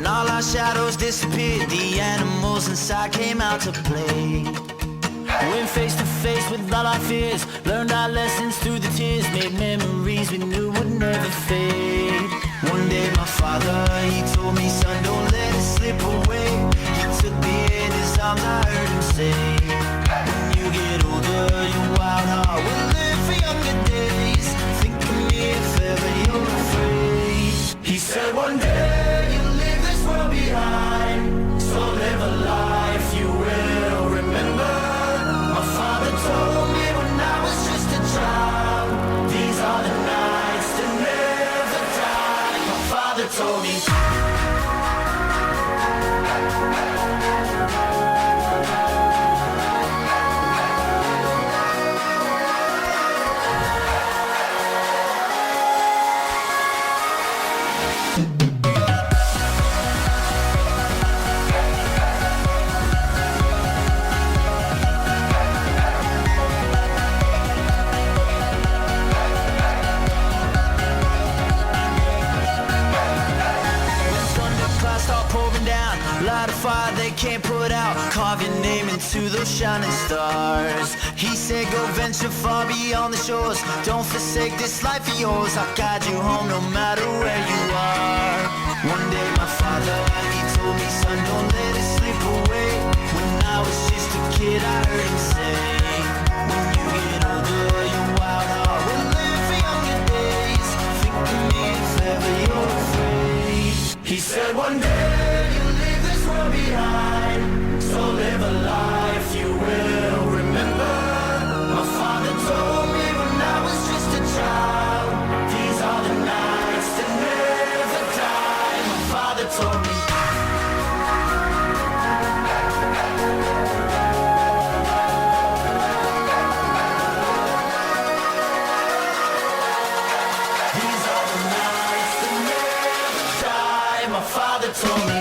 all our shadows disappeared, the animals inside came out to play. Went face to face with all our fears, learned our lessons through the tears, made memories we knew would never fade. One day my father, he told me, son, don't let it slip away. He took me in his arms, I heard him say, when you get older, your wild heart will live for younger days. Think of me if ever you're afraid. He said one day you'll leave this world behind, so live a life you will remember. My father told me when I was just a child, these are the nights that never die. My father told me. Light a fire they can't put out, carve your name into those shining stars. He said go venture far beyond the shores, don't forsake this life of yours. I'll guide you home no matter where you are. One day my father, he told me, son, don't let it slip away. When I was just a kid I heard him say, when you get older your wild heart will live for younger days. Think of me if ever you're afraid. He said one day behind, so live a life you will remember. My father told me when I was just a child, these are the nights that never die. My father told me. These are the nights that never die. My father told me.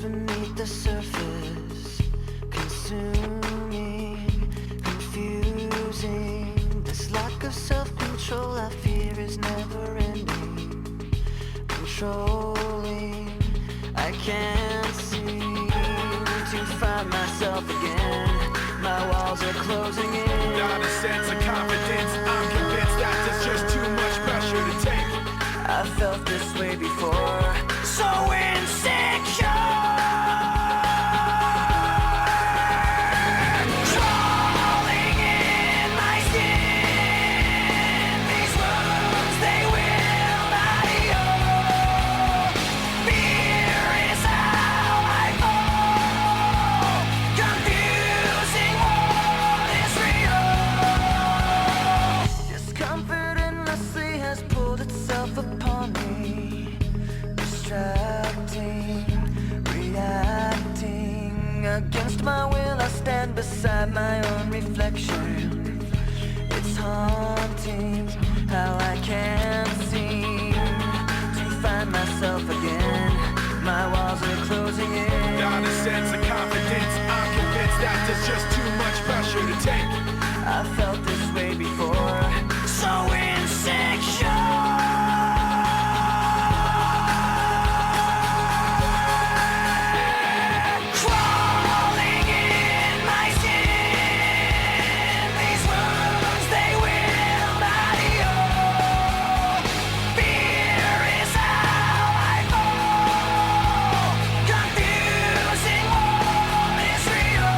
beneath the surface, consuming, confusing. This lack of self-control I fear is never ending, controlling. I can't seem to find myself again. My walls are closing in. Not a sense of confidence. I'm convinced that there's just too much pressure to take. I felt this way before, so insecure. Crawling in my skin, these wounds they will not heal. Fear is how I fall, confusing what is real. Discomfort endlessly has pulled itself upon me, distracting, reacting. Against my will I stand beside my own reflection. It's haunting how I can't seem to find myself again. My walls are closing in. Not a sense of confidence. I'm convinced that there's just too much pressure to take. I felt this way before, so insecure. Crawling in my skin, these wounds they will not heal. Fear is how I fall, confusing what is real.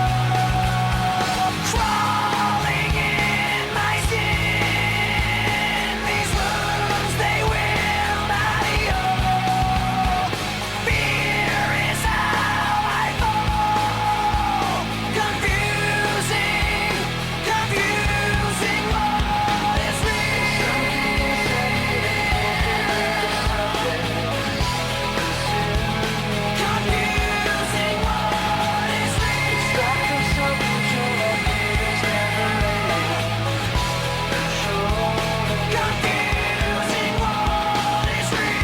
Crawling in my skin, these wounds they will not heal. Fear is how I fall, confusing what is real. Confusing what is real. Stop the self-control of fears never ending. Confusing what is real.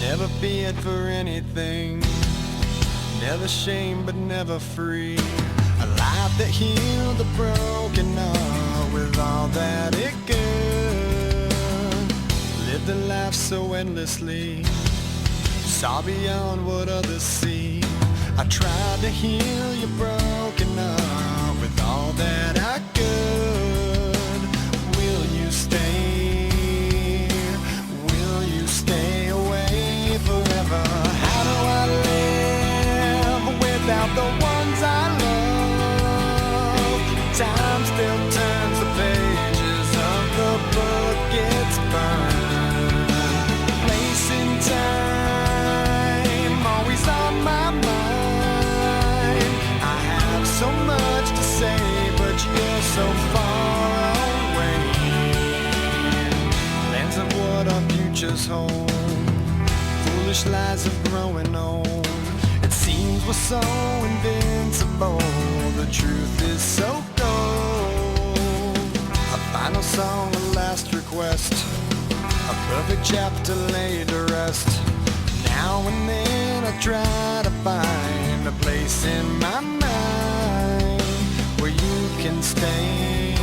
Never feared for anything, never shamed but never free. A life that healed the broken heart with all that it could. Lived a life so endlessly, saw beyond what others see. I tried to heal your broken heart with all that I could. Will you stay? Will you stay away forever? How do I live without the ones I love? Time still turns the pages of the book, it's burned. Place in time, always on my mind. I have so much to say, but you're so far away. Plans of what our futures hold, foolish lies of growing old. It seems we're so invincible, the truth is so cold. A final song, a last request, a perfect chapter laid to rest. Now and then I try to find a place in my mind where you can stay